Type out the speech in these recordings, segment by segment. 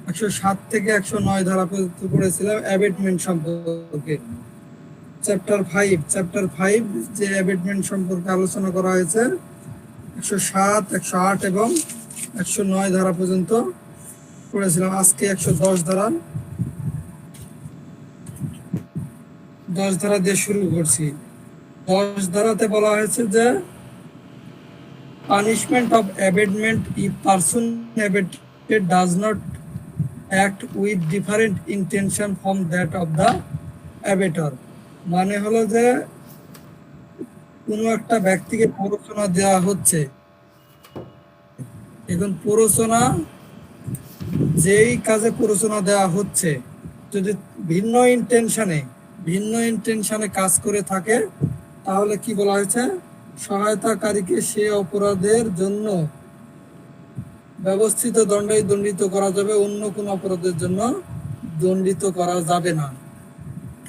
107 থেকে 109 ধারা পর্যন্ত পড়েছিলাম অ্যাবেটমেন্ট সম্পর্কে। চ্যাপ্টার 5 যে অ্যাবেটমেন্ট সম্পর্কে আলোচনা করা হয়েছে 107, 108 এবং 109 ধারা পর্যন্ত পড়েছিলাম। আজকে 110 ধারা 10 ধারা দিয়ে শুরু করছি। 10 ধারাতে বলা হয়েছে যে punishment of abetment if person abetted does not act with different intention from that of the abettor. মানে হলো যে কোনো একটা ব্যক্তিকে প্ররোচনা দেওয়া হচ্ছে, এখন প্ররোচনা যেই কাজে প্ররোচনা দেওয়া হচ্ছে যদি ভিন্ন ইন্টেনশনে কাজ করে থাকে তাহলে কি বলা হয়েছে, সহায়তাকারীকে সে অপরাধের জন্য ব্যবস্থিত দণ্ডে দণ্ডিত করা যাবে, অন্য কোন অপরাধের জন্য দণ্ডিত করা যাবে না।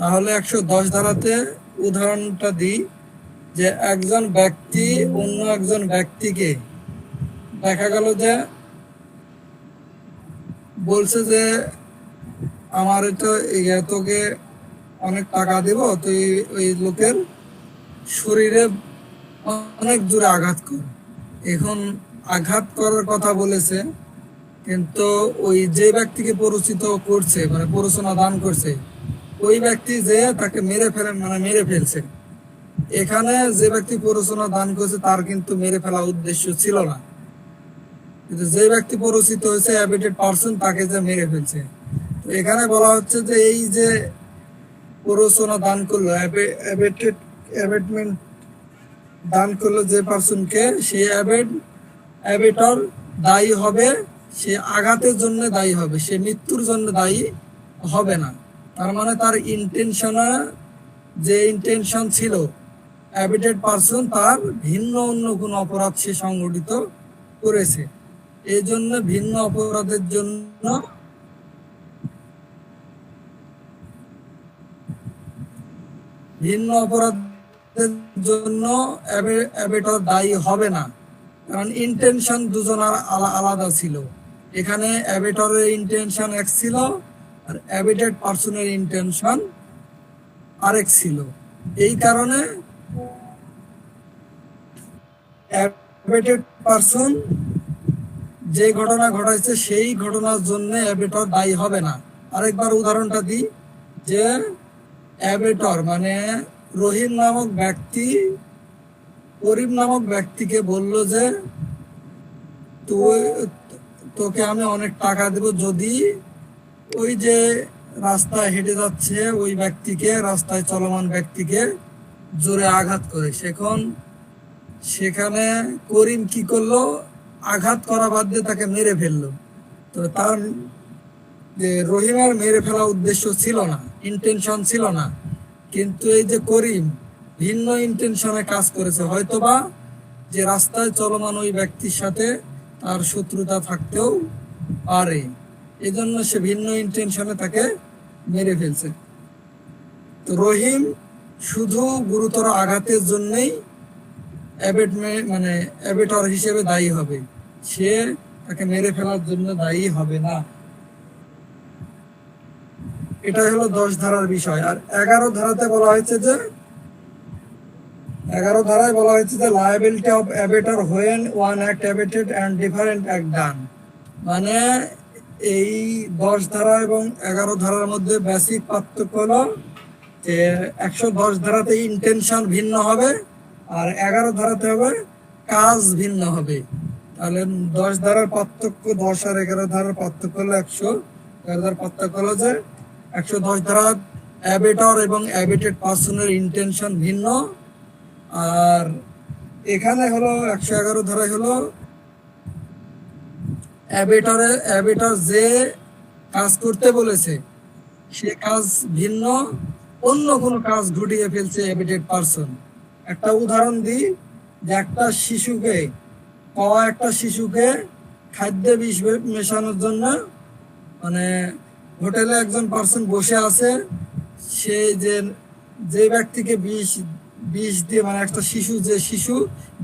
তাহলে 110 ধারাতে উদাহরণটা দিই যে একজন ব্যক্তি অন্য একজন ব্যক্তিকে দেখা গেল যে বলছে যে আমার তো তোকে অনেক টাকা দেব, তুই ওই লোকের শরীরে অনেক জোরে আঘাত কর। এখন আঘাত করার কথা বলেছে, কিন্তু ওই যে ব্যক্তিকে পরিচিত করছে মানে প্ররোচনা দান করছে ওই ব্যক্তি যে তাকে মেরে ফেলছে। এখানে যে ব্যক্তি প্ররোচনা দান করছে তার কিন্তু মেরে ফেলা উদ্দেশ্য ছিল না, কিন্তু যে ব্যক্তি পরিচিত হয়েছে অ্যাবেটেড পারসন তাকে যে মেরে ফেলছে। তো এখানে বলা হচ্ছে যে এই যে প্ররোচনা দান করলো অ্যাবেটমেন্ট দান করলো যে পারসনকে, সে অ্যাবেটর দায়ী হবে, সে আঘাতের জন্য দায়ী হবে, সে মৃত্যুর জন্য দায়ী হবে না। তার মানে তার ইন্টেনশন ছিল অ্যাবেটেড পারসন তার ভিন্ন অন্য কোন অপরাধ সে সংগঠিত করেছে, এই জন্য ভিন্ন অপরাধের জন্য অ্যাবেটর দায়ী হবে না, কারণ ইন্টেনশন দুজনের আলাদা ছিল। এখানে অ্যাবেটরের ইন্টেনশন এক ছিল আর অ্যাবেটেড পারসনের ইন্টেনশন আরেক ছিল। এই কারণে অ্যাবেটেড পারসন যে ঘটনা ঘটাইছে সেই ঘটনার জন্য অ্যাবেটর দায়ী হবে না। আরেকবার উদাহরণটা দিই যে অ্যাবেটর মানে রহিম নামক ব্যক্তি করিম নামক ব্যক্তিকে বলল যে তোকে আমি অনেক টাকা দেব যদি ওই যে রাস্তায় হেঁটে যাচ্ছে ওই ব্যক্তিকে, রাস্তায় চলমান ব্যক্তিকে জোরে আঘাত করে। সেখানে করিম কি করলো, আঘাত করা বাদ দিয়ে তাকে মেরে ফেললো। তো তার যে রহিমের মেরে ফেলা উদ্দেশ্য ছিল না, ইন্টেনশন ছিল না, কিন্তু এই যে করিম ভিন্ন ইন্টেনশনে কাজ করেছে, হয়তোবা যে রাস্তায় চলমান ওই ব্যক্তির সাথে তার শত্রুতা থাকতেও পারে, এজন্য সে ভিন্ন ইন্টেনশনে তাকে মেরে ফেলছে। তো রহিম শুধু গুরুতর আঘাতের জন্যই অ্যাবেটর হিসেবে দায়ী হবে, সে তাকে মেরে ফেলার জন্য দায়ী হবে না। এটা হলো 10 ধারার বিষয়। আর 11 ধারাতে বলা হয়েছে যে 11 ধারায় বলা হয়েছে যে liability of abettor when one act abetted and different act done. মানে এই 10 ধারা এবং 11 ধারার মধ্যে বেসিক পার্থক্য হলো যে 110 ধারাতে ইন্টেনশন ভিন্ন হবে আর 11 ধারাতে হবে কাজ ভিন্ন হবে। তাহলে 10 ধারার পার্থক্য, 10 আর 11 ধারার পার্থক্য হলো 111 ধারার পার্থক্য হলো যে 110 ধারা অ্যাবেটর এবং অ্যাবেটেড পারসনের ইন্টেনশন ভিন্ন, আর এখানে হলো 111 ধারায় হলো অ্যাবেটর যে কাজ করতে বলেছে সে কাজ ভিন্ন, অন্য কোনো কাজ ঘটিয়ে ফেলছে অ্যাবেটেড পারসন। একটা উদাহরণ দিই যে একটা শিশুকে খাদ্যে বিষ মেশানোর জন্য মানে হোটেলে একজন পারসন বসে আছে, সে যে ব্যক্তিকে বিষ দিয়ে মানে একটা শিশু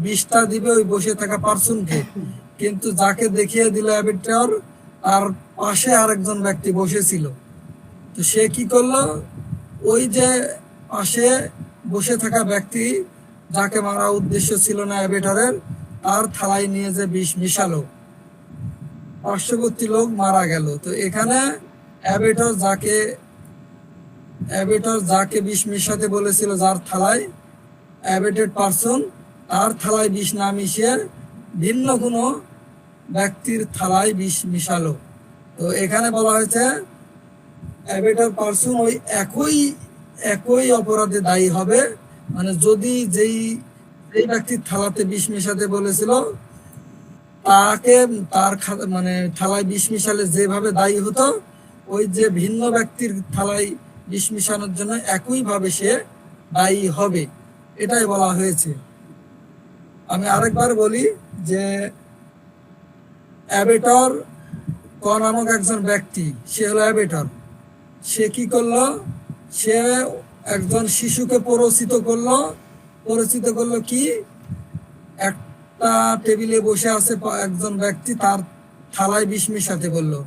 বিষটা দিবে ওই বসে থাকা পারসনকে, কিন্তু যাকে দেখিয়ে দিল অ্যাবেটর তার পাশে আরেকজন ব্যক্তি বসেছিল। তো সে কি করলো, ওই যে পাশে বসে থাকা ব্যক্তি যাকে মারা উদ্দেশ্য ছিল না অ্যাবেটরের, তার থালায় নিয়ে যে বিষ মিশালো, পার্শ্ববর্তী লোক মারা গেল। তো এখানে অ্যাবেটর যাকে বিষ মিশাতে বলেছিল, যার থালায়, অ্যাবেটেড পারসন তার থালায় বিষ না মিশিয়ে ভিন্ন কোনো ব্যক্তির থালায় বিষ মিশালো। তো এখানে বলা হয়েছে অ্যাবেটর পারসন ওই একই অপরাধে দায়ী হবে। মানে যদি যেই ব্যক্তির থালাতে বিষ মিশাতে বলেছিল তাকে মানে থালায় বিষ মিশালে যেভাবে দায়ী হতো, ওই যে ভিন্ন ব্যক্তির থালায় বিষ মিশানোর জন্য একইভাবে সে দায়ী হবে, এটাই বলা হয়েছে। আমি আরেকবার বলি যে অ্যাবেটর ক নামক একজন ব্যক্তি, সে হলো অ্যাবেটর। সে কি করলো, সে একজন শিশুকে প্ররোচিত করলো কি, একটা টেবিলে বসে আছে একজন ব্যক্তি, তার থালায় বিষ মিশাতে বললো।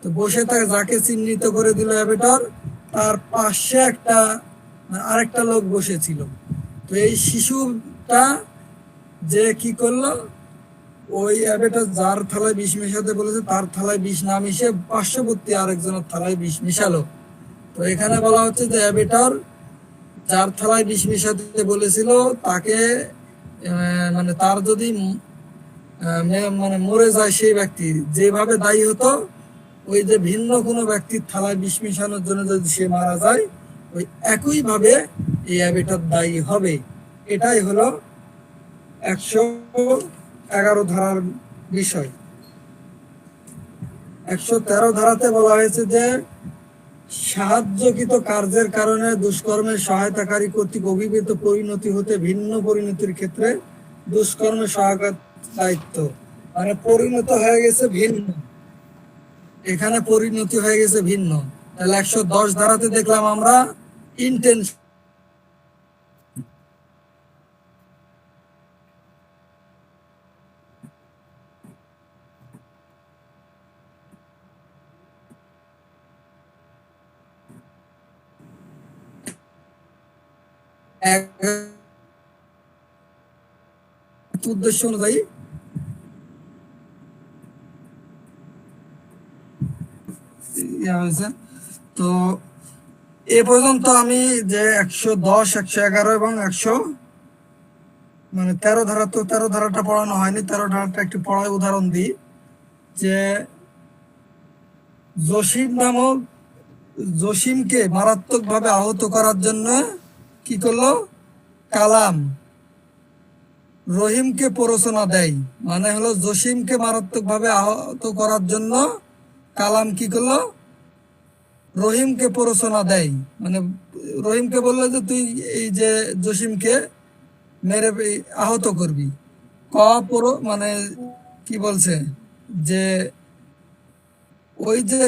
তো বসে থাকে যাকে চিহ্নিত করে দিল অ্যাবেটর, তার পাশে আরেকটা লোক বসেছিল। তো এই শিশুটা যে কি করলো, ওই অ্যাবেটর যার থালায় বিষ মিশাতে বলেছে তার থালায় বিষ না মিশে পার্শ্ববর্তী আরেকজনের থালায় বিষ মিশালো। তো এখানে বলা হচ্ছে যে অ্যাবেটর যার থালায় বিষ মিশাতে বলেছিল তাকে মানে তার যদি মানে মরে যায় সেই ব্যক্তি, যেভাবে দায়ী হতো, ওই যে ভিন্ন কোনো ব্যক্তির থালায় বিষ মিশানোর জন্য যদি সে মারা যায়, ওই একইভাবে এই অ্যাবেটর দায়ী হবে। এটাই হলো 111 ধারার বিষয়। 113 ধারাতে বলা হয়েছে যে সাহায্যকৃত কার্যের কারণে দুষ্কর্মের সহায়তাকারী কর্তৃক অভিহিত পরিণতি হতে ভিন্ন পরিণতির ক্ষেত্রে দুষ্কর্মের সহায়ক দায়িত্ব। মানে পরিণত হয়ে গেছে ভিন্ন, এখানে পরিণতি হয়ে গেছে ভিন্ন। তাহলে 110 ধারাতে দেখলাম আমরা ইন্টেনশন, উদ্দেশ্য অনুযায়ী হয়েছে। তো এ পর্যন্ত আমি যে 110, 111 এবং 13 ধারা, তো 13 ধারাটা পড়ানো হয়নি, 13 ধারাটা একটু পড়ায় উদাহরণ দিই। যে জসিমকে মারাত্মকভাবে আহত করার জন্য কি করলো, কালাম রহিমকে প্ররোচনা দেয়। মানে হলো জসিমকে মারাত্মকভাবে আহত করার জন্য কালাম কি করলো, রহিমকে প্ররোচনা দেয়। মানে রহিমকে বললো যে তুই এই যে জসিমকে মেরে আহত করবি। মানে কি বলছে যে ওই যে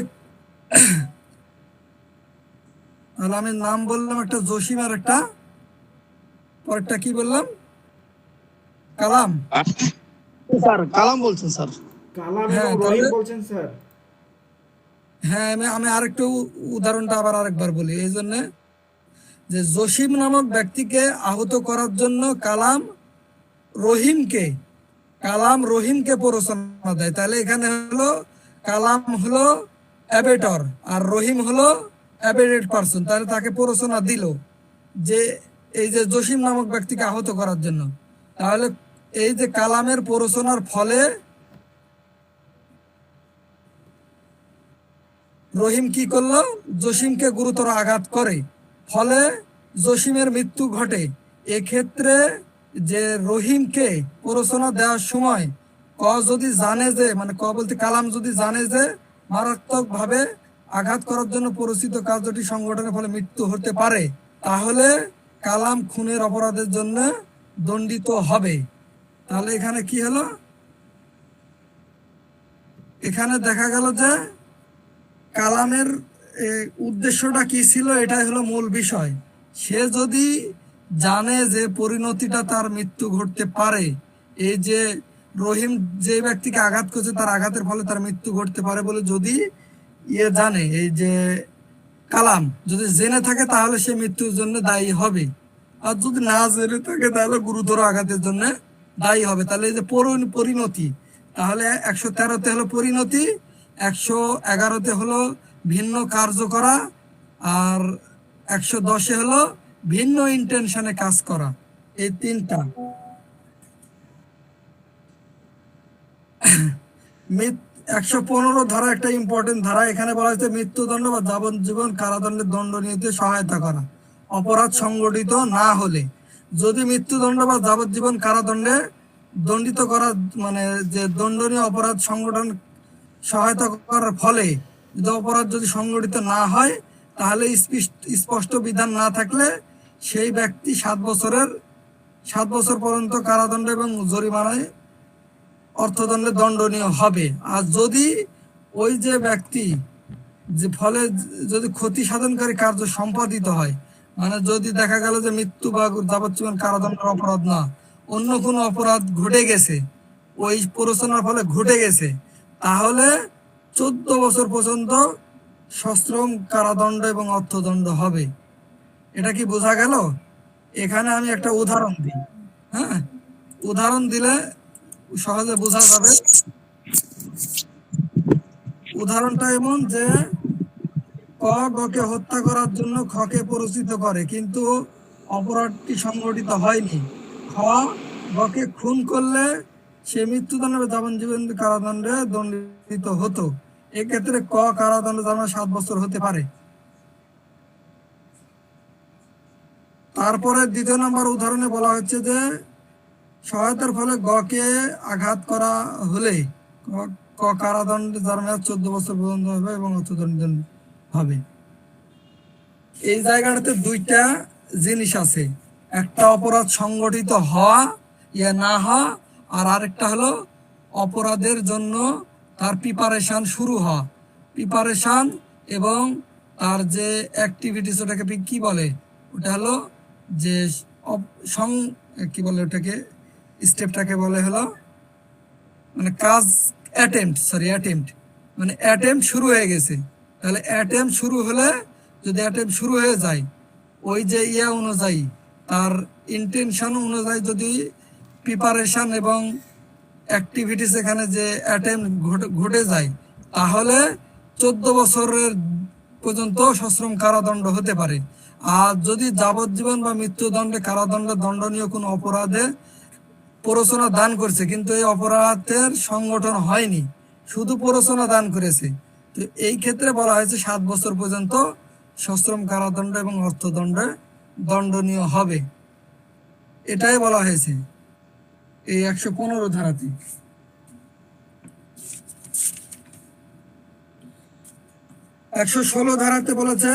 তাহলে আমি নাম বললাম একটা জসিম আর একটা পরেরটা কি বললাম, কালাম। স্যার কালাম বলছেন স্যার। হ্যাঁ রহিম বলছেন স্যার। হ্যাঁ আমি আরেকটু উদাহরণটা আবার আরেকবার বলি এই জন্য, যে জসিম নামক ব্যক্তিকে আহত করার জন্য কালাম রহিমকে প্ররোচনা দেয়। তাহলে এখানে হলো কালাম হলো অ্যাবেটর আর রহিম হলো অ্যাবেটেড পারসন। তাহলে তাকে প্ররোচনা দিল যে এই যে জসিম নামক ব্যক্তিকে আহত করার জন্য। তাহলে এই যে কালামের প্ররোচনার ফলে রহিম কি করলো, জসিমকে গুরুতর আঘাত করে, ফলে জসিমের মৃত্যু ঘটে। এক্ষেত্রে যে রহিমকে প্ররোচনা দেওয়ার সময় যদি জানে যে, মানে বলতে কালাম যদি জানে যে মারাত্মক ভাবে আঘাত করার জন্য প্ররোচিত কার্যটি সংগঠনের ফলে মৃত্যু হতে পারে, তাহলে কালাম খুনের অপরাধের জন্য দণ্ডিত হবে। তাহলে এখানে কি হলো, এখানে দেখা গেল যে কালামের উদ্দেশ্যটা কি ছিল, এটাই হলো মূল বিষয়। সে যদি জানে যে পরিণতিটা তার মৃত্যু ঘটতে পারে, এই যে রহিম যে ব্যক্তিকে আঘাত করছে তার আঘাতের ফলে তার মৃত্যু ঘটতে পারে বলে যদি জানে, এই যে কালাম যদি জেনে থাকে তাহলে সে মৃত্যুর জন্য দায়ী হবে, আর যদি না জেনে থাকে তাহলে গুরুতর আঘাতের জন্য দায়ী হবে। তাহলে এই যে পরিণতি, তাহলে 113-তে হলো পরিণতি, 111-তে হলো ভিন্ন কার্য করা, আর 110-এ হলো ভিন্ন ইন্টেনশনে কাজ করা। এই তিনটা। 115 ধারা একটা ইম্পর্টেন্ট ধারা। এখানে বলা হয়েছে মৃত্যুদণ্ড বা যাবজ্জীবন কারাদণ্ডে দণ্ডনীয়তে সহায়তা করা অপরাধ সংগঠিত না হলে। যদি মৃত্যুদণ্ড বা যাবজ্জীবন কারাদণ্ডে দণ্ডিত করা মানে যে দণ্ডনীয় অপরাধ সংগঠন সহায়তা করার ফলে যদি অপরাধ যদি সংগঠিত না হয়, তাহলে স্পষ্ট বিধান না থাকলে সেই ব্যক্তি 7 বছর পর্যন্ত কারাদণ্ড এবং জরিমানায় অর্থদণ্ডে দণ্ডনীয় হবে। আর যদি ওই যে ব্যক্তি যে ফলে যদি ক্ষতি সাধনকারী কার্য সম্পাদিত হয়, মানে যদি দেখা গেল যে মৃত্যু বা যাবজ্জীবন কারাদণ্ডের অপরাধ না, অন্য কোনো অপরাধ ঘটে গেছে, ওই প্ররোচনার ফলে ঘটে গেছে, তাহলে 14 বছর পর্যন্ত সশ্রম কারাদণ্ড এবং অর্থদণ্ড হবে। এটা কি বোঝা গেল? এখানে আমি একটা উদাহরণ দিই। হ্যাঁ, উদাহরণ দিলে সহজে বোঝা যাবে। উদাহরণটা এমন যে ক গকে হত্যা করার জন্য খকে প্ররোচিত করে, কিন্তু অপরাধটি সংগঠিত হয়নি। খ গকে খুন করলে সে মৃত্যুদণ্ড বা যাবজ্জীবন কারাদণ্ডে দণ্ডিত হতো। এক্ষেত্রে ক কারাদণ্ড 7 বছর হতে পারে। তারপরে 2 নম্বর উদাহরণে বলা হচ্ছে যে সহায়তার ফলে গকে আঘাত করা হলে ক কারাদণ্ড 14 বছর পর্যন্ত হবে এবং অর্থদণ্ড হবে। এই জায়গাটাতে 2টা জিনিস আছে, একটা অপরাধ সংগঠিত হওয়া না হওয়া, আর আরেকটা হলো অপরাধের জন্য তার প্রিপারেশন শুরু হওয়া। প্রিপারেশন এবং তার যে অ্যাক্টিভিটিস, ওটাকে কি বলে, ওটা হলো যে কি বলে ওটাকে, স্টেপটাকে বলে হলো মানে কাজ, অ্যাটেম্প্ট মানে অ্যাটেম্প্ট শুরু হয়ে গেছে। তাহলে অ্যাটেম্প্ট শুরু হলে, যদি অ্যাটেম্প্ট শুরু হয়ে যায় ওই যে অনুযায়ী, তার ইন্টেনশন অনুযায়ী যদি প্রিপারেশন এবং অ্যাক্টিভিটিস এখানে যে অ্যাটেম্প্ট ঘটে যায়, তাহলে 14 বছরের পর্যন্ত সশ্রম কারাদণ্ড হতে পারে। আর যদি যাবজ্জীবন বা মৃত্যুদণ্ডে কারাদণ্ডে দণ্ডনীয় কোনো অপরাধে প্ররোচনা দান করছে, কিন্তু এই অপরাধের সংগঠন হয়নি, শুধু প্ররোচনা দান করেছে, তো এই ক্ষেত্রে বলা হয়েছে 7 বছর পর্যন্ত সশ্রম কারাদণ্ড এবং অর্থদণ্ডে দণ্ডনীয় হবে। এটাই বলা হয়েছে এই 115 ধারাতে। 116 ধারাতে বলেছে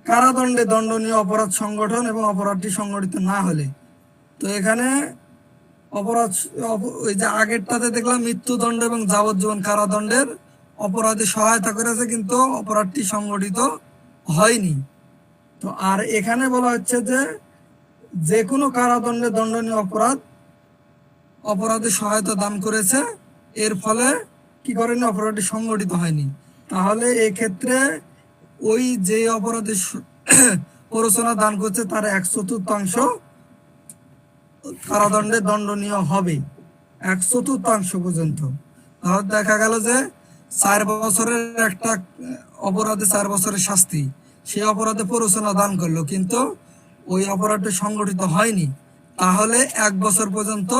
কারাদণ্ডে দণ্ডনীয় অপরাধ সংগঠন এবং অপরাধটি সংগঠিত না হলে। তো এখানে অপরাধ, ওই যে আগেরটাতে দেখলাম মৃত্যুদণ্ড এবং যাবজ্জীবন কারাদণ্ডের অপরাধে সহায়তা করেছে, কিন্তু অপরাধটি সংগঠিত হয়নি। তো আর এখানে বলা হচ্ছে যে কোনো কারাদণ্ডে দণ্ডনীয় অপরাধে সহায়তা দান করেছে, এর ফলে কি করেনি, অপরাধটি সংগঠিত হয়নি। তাহলে এক্ষেত্রে ওই যে অপরাধে প্ররোচনা দান করছে তার 1/4 কারাদণ্ডে দণ্ডনীয় হবে, 1/4 পর্যন্ত। তাহলে দেখা গেল যে 4 বছরের একটা অপরাধে 4 বছরের শাস্তি, সেই অপরাধে প্ররোচনা দান করলো, কিন্তু ওই অপরাধটি সংগঠিত হয়নি, তাহলে 1 বছর পর্যন্ত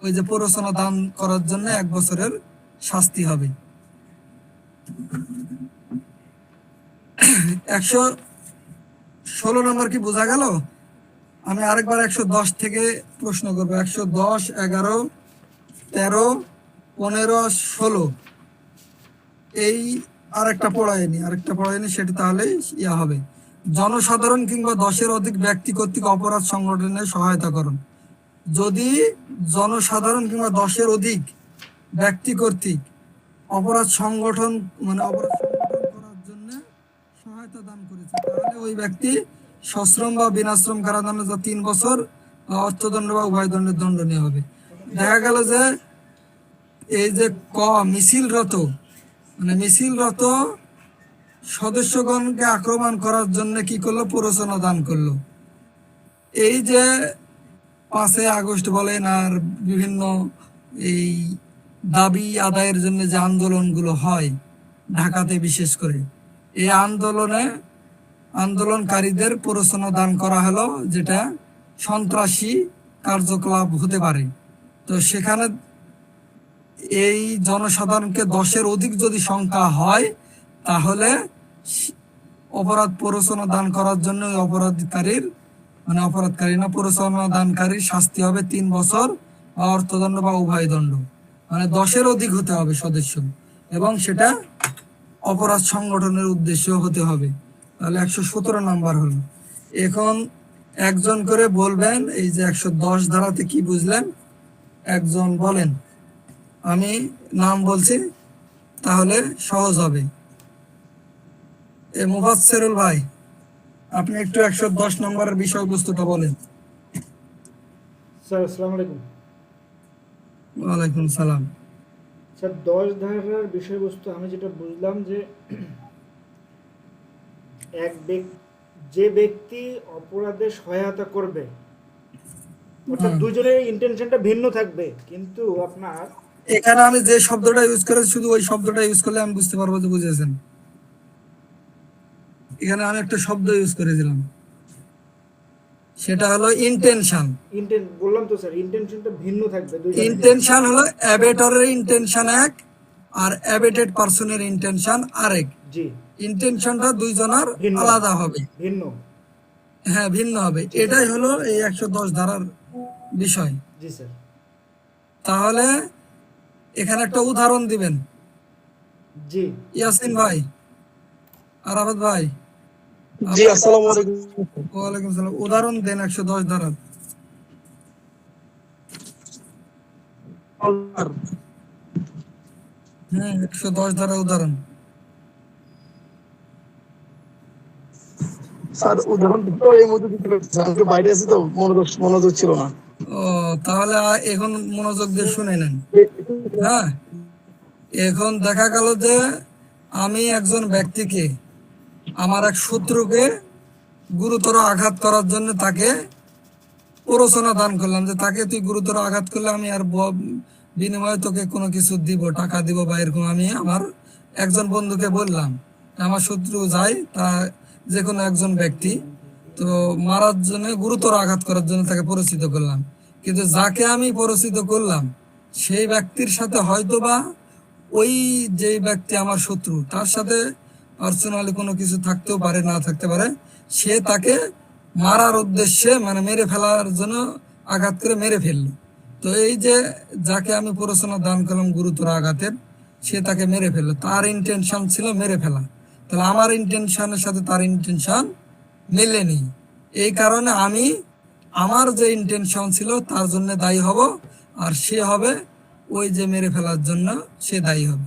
ওই যে প্ররোচনা দান করার জন্য 1 বছরের শাস্তি হবে। 116 নম্বর কি বোঝা গেল? আমি আরেকবার 110 থেকে প্রশ্ন করবো। 110, 11, 13, 15, 16 এই আরেকটা পড়ায়নি সেটা তাহলে হবে। জনসাধারণ কিংবা 10-এর অধিক ব্যক্তি কর্তৃক অপরাধ সংগঠনে সহায়তা করুন। যদি জনসাধারণ কিংবা 10-এর অধিক ব্যক্তি কর্তৃক অপরাধ সংগঠন করার জন্য সহায়তা দান করেছে, তাহলে ওই ব্যক্তি সশ্রম বা বিনাশ্রম কারাদণ্ড 3 বছর বা অর্থদণ্ড বা উভয় দণ্ডের দণ্ডনীয় হবে। দেখা গেল যে এই যে ক মিছিলরত, মানে মিছিলরত সদস্যগণকে আক্রমণ করার জন্য কি করলো? প্ররোচনা দান করলো। এই যে 5ই আগস্ট বলেন আর বিভিন্ন এই দাবি আদায়ের জন্য যে আন্দোলনগুলো হয় ঢাকাতে বিশেষ করে, এই আন্দোলনকারীদের প্ররোচনা দান করা হলো যেটা সন্ত্রাসী কার্যকলাপ হতে পারে। তো সেখানে এই জনসাধারণকে 10-এর অধিক যদি সংখ্যা হয় তাহলে অপরাধ প্ররোচনা দান করার জন্য ওই অপরাধকারীর, মানে অপরাধকারী না, প্ররোচনা দানকারীর শাস্তি হবে 3 বছর বা অর্থদণ্ড বা উভয় দণ্ড। মানে 10-এর অধিক হতে হবে সদস্য, এবং সেটা অপরাধ সংগঠনের উদ্দেশ্য হতে হবে। তাহলে 117 নাম্বার হলো। এখন একজন করে বলবেন এই যে 110 ধারাতে কি বুঝলেন, একজন বলেন। আমি নাম বলছি, তাহলে সহজ হবে। মুফাসসিরুল ভাই, আপনি একটু 110 নম্বরের বিষয়বস্তুটা বলেন। স্যার আসসালামু আলাইকুম। ওয়ালাইকুম সালাম। স্যার 10 ধারার বিষয়বস্তু আমি যেটা বুঝলাম যে যে ব্যক্তি অপরাধে সহায়তা করবে, অর্থাৎ দুজনের ইন্টেনশনটা ভিন্ন থাকবে, কিন্তু আপনার এখানে আমি যে শব্দটা ইউজ করেছি শুধু ওই শব্দটা ইউজ করলে আমি বুঝতে পারবো যে বুঝেছেন। এখানে আমি একটা শব্দ ইউজ করেছিলাম, সেটা হলো ইন্টেনশন। বললাম তো স্যার, ইন্টেনশনটা ভিন্ন থাকবে। ইন্টেনশন হলো অ্যাবেটরের ইন্টেনশন এক আর অ্যাবেটেড পারসনের ইন্টেনশন আরেক। জি, ইন্টেনশনটা দুইজনের আলাদা হবে, ভিন্ন। হ্যাঁ ভিন্ন হবে। এটাই হলো এই 110 ধারার বিষয়। জি স্যার। তাহলে এখানে একটা উদাহরণ দিবেন। জি ইয়াসিন ভাই, আরাফাত ভাই। জি আসসালামু আলাইকুম। ওয়ালাইকুম সালাম। উদাহরণ দেন 110 ধারার। হ্যাঁ 110 ধারার উদাহরণ। স্যার উদাহরণ তো এই মধ্যে দিতে পারছি, আমি একটু বাইরে আছি তো মনোযোগ ছিল না। ও তাহলে এখন মনোযোগ দিয়ে শুনে নেন। হ্যাঁ, এখন দেখা গেল যে আমি একজন ব্যক্তিকে, আমার এক শত্রুকে গুরুতর আঘাত করার জন্য তাকে প্ররোচনা দান করলাম যে তাকে তুই গুরুতর আঘাত করলে আমি আর বিনিময়ে তোকে কোনো কিছু দিব, টাকা দিব বা এরকম। আমি আমার একজন বন্ধুকে বললাম আমার শত্রু যায় তা যে কোনো একজন ব্যক্তি তো মারার জন্য, গুরুতর আঘাত করার জন্য তাকে পরিচিত করলাম। কিন্তু যাকে আমি পরিচিত করলাম সেই ব্যক্তির সাথে হয়তোবা ওই যে ব্যক্তি আমার শত্রু তার সাথে পার্সোনালি কোনো কিছু থাকতেও পারে, না থাকতে পারে। সে তাকে মারার উদ্দেশ্যে, মানে মেরে ফেলার জন্য আঘাত করে মেরে ফেললো। তো এই যে যাকে আমি প্ররোচনা দান করলাম গুরুতর আঘাতের, সে তাকে মেরে ফেললো, তার ইন্টেনশন ছিল মেরে ফেলা। তাহলে আমার ইন্টেনশনের সাথে তার ইন্টেনশন মেলেনি। এই কারণে আমি আমার যে ইন্টেনশন ছিল তার জন্য দায়ী হব, আর সে হবে ওই যে মেরে ফেলার জন্য সে দায়ী হবে।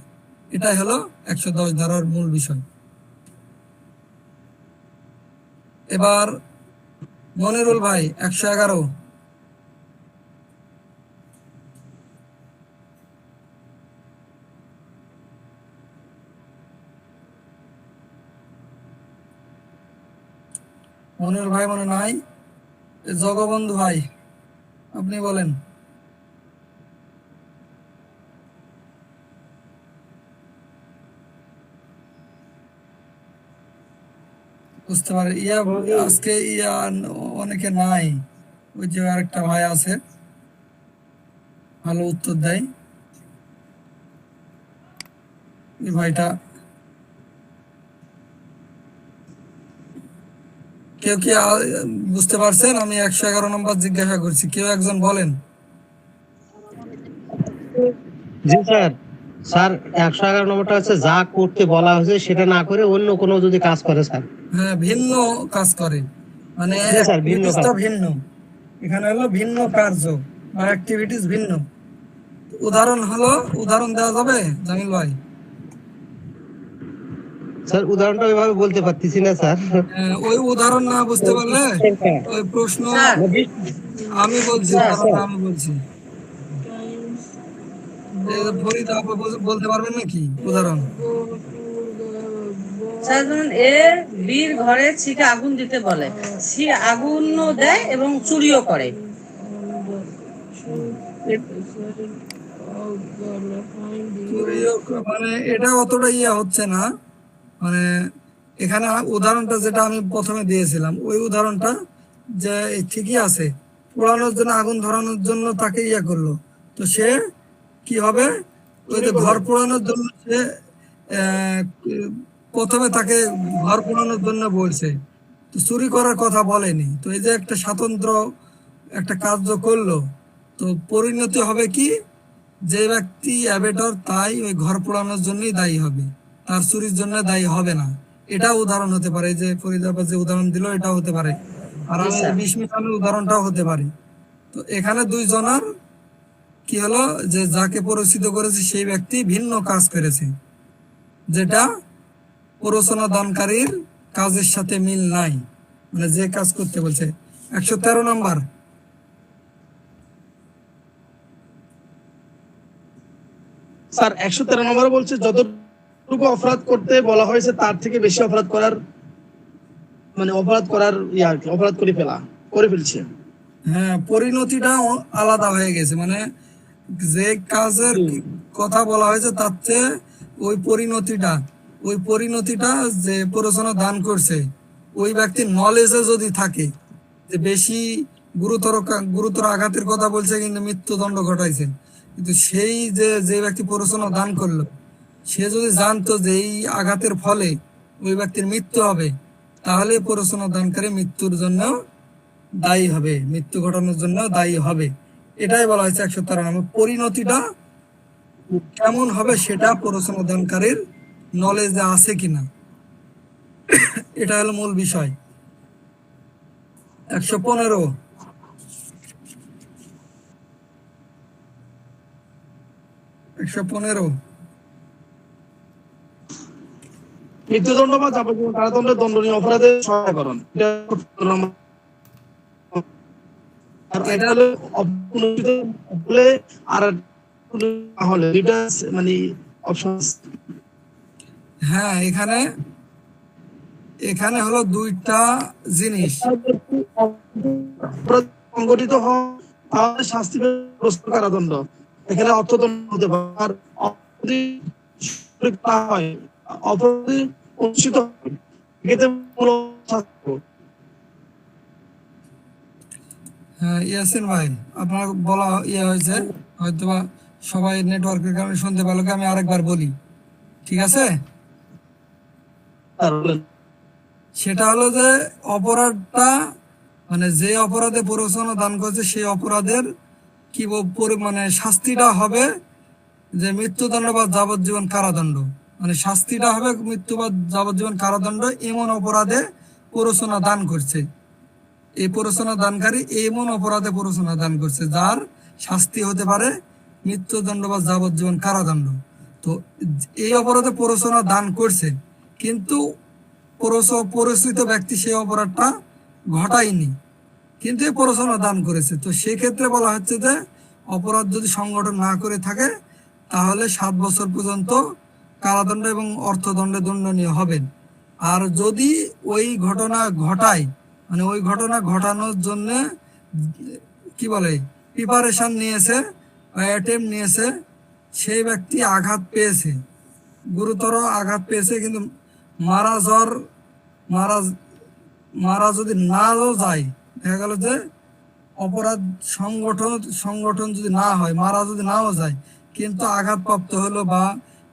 এটাই হলো 110 ধারার মূল বিষয়। এবার মনিরুল ভাই 111। মনিরুল ভাই মনে নাই? জগবন্ধু ভাই আপনি বলেন। বুঝতে পারে ইয়া, আজকে ইয়া অনেকে নাই। ওই যে আরেকটা ভাই আছে ভালো উত্তর দেয়, এই ভাইটা। কেউ কি বুঝতে পারছেন? আমি 111 নম্বর জিজ্ঞাসা করছি, কেউ একজন বলেন। জি স্যার। স্যার 111 নম্বরটা হচ্ছে যা করতে বলা হয়েছে সেটা না করে অন্য কোনো যদি কাজ করে স্যার। হ্যাঁ ভিন্ন কাজ করে, মানে স্যার ভিন্ন কাজ। ভিন্ন, এখানে হলো ভিন্ন কার্য বা অ্যাক্টিভিটিস ভিন্ন। উদাহরণ হলো, উদাহরণ দেওয়া যাবে জামিল ভাই? স্যার উদাহরণটা ওইভাবে বলতে পারতেছি না স্যার। ওই উদাহরণ না বুঝতে পারলে ওই প্রশ্ন আমি বলছি, আমি বলছি ফরিদা আপা বলতে পারবেন নাকি উদাহরণ? স্যার ধরুন এ বীর ঘরে ছিকে আগুন দিতে বলে, সে আগুনও দেয় এবং চুরিও করে। মানে এটা অতটা ইয়ে হচ্ছে না, মানে এখানে উদাহরণটা যেটা আমি প্রথমে দিয়েছিলাম ওই উদাহরণটা যে ঠিকই আছে, পোড়ানোর জন্য আগুন ধরানোর জন্য তাকে ইয়ে করলো, তো সে কি হবে, ওই যে ঘর পোড়ানোর জন্য সে আহ, প্রথমে তাকে ঘর পোড়ানোর জন্য বলছে, তো চুরি করার কথা বলেনি, তো এই যে একটা স্বাতন্ত্র একটা কার্য করলো, তো পরিণতি হবে কি, যে ব্যক্তি অ্যাবেটর তাই ওই ঘর পোড়ানোর জন্যই দায়ী হবে, তার চুরির জন্য দায়ী হবে না। এটা উদাহরণ হতে পারে, এই যে ফরিদাবাদ যে উদাহরণ দিল এটা হতে পারে, আর জি আমি স্যার। বিশ মিটারের উদাহরণটাও হতে পারে। তো এখানে দুই জনার কি হলো, যে যাকে পরিচিত করেছে সেই ব্যক্তি ভিন্ন কাজ করেছে, যেটা প্ররোচনা দানকারীর কাজের সাথে মিল নাই, মানে যে কাজ করতে বলছে। 113 নাম্বার। স্যার 113 নম্বরে বলছে যতটুকু অপরাধ করতে বলা হয়েছে তার থেকে বেশি অপরাধ করার, মানে অপরাধ করার ইয়ে আর কি, অপরাধ করে ফেলছে। হ্যাঁ, পরিণতিটা আলাদা হয়ে গেছে, মানে যে কাজের কথা বলা হয়েছে তার চেয়ে ওই পরিণতিটা যে প্ররোচনা দান করছে ওই ব্যক্তির নলেজে যদি থাকে, যে বেশি গুরুতর আঘাতের কথা বলছে কিন্তু মৃত্যুদণ্ড ঘটাইছে, কিন্তু সেই যে ব্যক্তি প্ররোচনা দান করলো সে যদি জানতো যে এই আঘাতের ফলে ওই ব্যক্তির মৃত্যু হবে, তাহলে প্ররোচনা দানকারী মৃত্যুর জন্য দায়ী হবে, মৃত্যু ঘটানোর জন্য দায়ী হবে। এটাই বলা হয়েছে 113 নম্বর। পরিণতিটা কেমন হবে সেটা প্ররোচনা দানকারীর নলেজে আছে কিনা, এটা হলো মূল বিষয়। 115। 115। মৃত্যুদণ্ড বা যাবজ্জীবন কারাদণ্ডের দণ্ডনীয় অপরাধে সহায়করণ, আর এটা হলো অপরাধ হলে আর না হলে দুইটা মানে অপশন। হ্যাঁ, এখানে হলো দুইটা জিনিস। অপরাধ সংগঠিত হয় তাহলে শাস্তি প্রস্তুত কারাদণ্ড, এখানে অর্থদণ্ড হতে পারে। আর অপরাধী না হয়, অপরাধী অনুষ্ঠিত হয়, এক্ষেত্রে মূল শাস্তি। হ্যাঁ ইয়াসিন ভাই, আপনার বলা হয়েছে, হয়তোবা সবাই নেটওয়ার্কের কারণে শুনতে পারলো কি, আমি আরেকবার বলি, ঠিক আছে? সেটা হলো যে অপরাধটা, মানে যে অপরাধে প্ররোচনা দান করছে সেই অপরাধের কি মানে শাস্তিটা হবে যে মৃত্যুদণ্ড বা যাবজ্জীবন কারাদণ্ড, মানে শাস্তিটা হবে মৃত্যু বা যাবজ্জীবন কারাদণ্ড এমন অপরাধে প্ররোচনা দান করছে, এই প্ররোচনা দানকারী এমন অপরাধে প্ররোচনা দান করছে যার শাস্তি হতে পারে মৃত্যুদণ্ড বা যাবজ্জীবন কারাদণ্ড। তো এই অপরাধে প্ররোচনা দান করছে, কিন্তু পরিচিত ব্যক্তি সেই অপরাধটা ঘটায়নি, কিন্তু এই প্ররোচনা দান করেছে। তো সেক্ষেত্রে বলা হচ্ছে যে অপরাধ যদি সংগঠন না করে থাকে তাহলে 7 বছর পর্যন্ত কারাদণ্ড এবং অর্থদণ্ডে দণ্ডনীয় হবেন। আর যদি ওই ঘটনা ঘটায়, মানে ওই ঘটনা ঘটানোর জন্য কি বলে প্রিপারেশন নিয়েছে বা অ্যাটেম্প নিয়েছে, সেই ব্যক্তি আঘাত পেয়েছে, গুরুতর আঘাত পেয়েছে, কিন্তু মারা মারা যদি নাও যায়, দেখা গেল যে অপরাধ সংগঠন যদি না হয়, মারা যদি নাও যায়, কিন্তু আঘাতপ্রাপ্ত হলো বা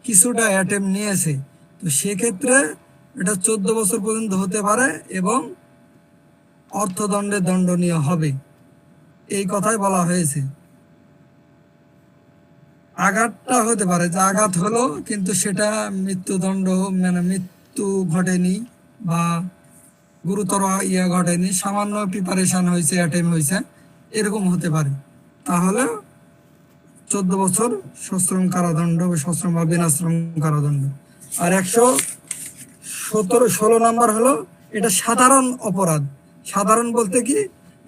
কিছুটা অ্যাটেম্প নিয়েছে, তো সেক্ষেত্রে এটা 14 বছর পর্যন্ত হতে পারে এবং অর্থদণ্ডে দণ্ডনীয় হবে, এই কথাই বলা হয়েছে। আঘাতটা হতে পারে যে আঘাত হলো কিন্তু সেটা মৃত্যুদণ্ড, মানে মৃত্যু ঘটেনি বা গুরুতর ঘটেনি, সামান্য প্রিপারেশন হয়েছে, অ্যাটেম্প হয়েছে, এরকম হতে পারে, তাহলে 14 বছর সশ্রম কারাদণ্ড বা সশ্রম বা বিনাশ্রম কারাদণ্ড। আর 116 নাম্বার হলো এটা সাধারণ অপরাধ। সাধারণ বলতে কি,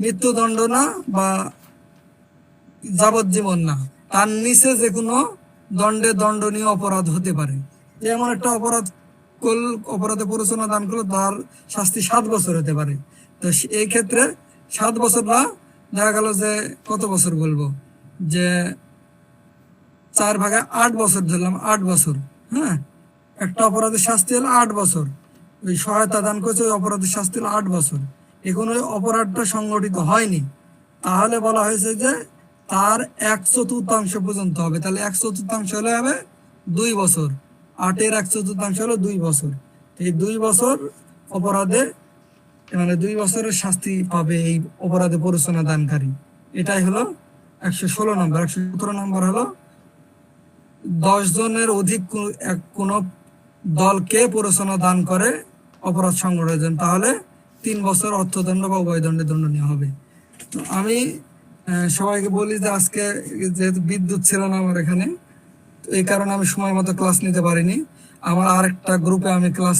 মৃত্যুদণ্ড না বা যাবজ্জীবন না, তার নিচে যে কোনো দণ্ডনীয় অপরাধ হতে পারে। যেমন একটা অপরাধে প্ররোচনা দান করলো, তার শাস্তি 7 বছর হতে পারে। তো এই ক্ষেত্রে 7 বছর না, দেখা গেল যে কত বছর বলবো, যে 4/8 বছর ধরলাম, 8 বছর। হ্যাঁ, একটা অপরাধের শাস্তি হলো 8 বছর, ওই সহায়তা দান করছে ওই অপরাধের শাস্তি হলো 8 বছর। এখন ওই অপরাধটা সংগঠিত হয়নি, তাহলে বলা হয়েছে যে তার 1/4 পর্যন্ত হবে। তাহলে 1/4 হলে হবে 2 বছর, 8-এর 1/4 হলো 2 বছর। এই 2 বছর অপরাধে, মানে 2 বছরের শাস্তি পাবে এই অপরাধে প্ররোচনা দানকারী। এটাই হলো 116 নম্বর। 117 নম্বর হলো 10 জনের অধিক কোন দলকে প্ররোচনা দান করে অপরাধ সংগঠন, তাহলে 3 বছর অর্থদণ্ড বা উভয়দণ্ডে দণ্ডনীয় হবে। তো আমি সবাইকে বলি যে আজকে যেহেতু বিদ্যুৎ ছিল না আমার এখানে, তো এই কারণে আমি সময় মতো ক্লাস নিতে পারিনি। আমার আরেকটা গ্রুপে আমি ক্লাস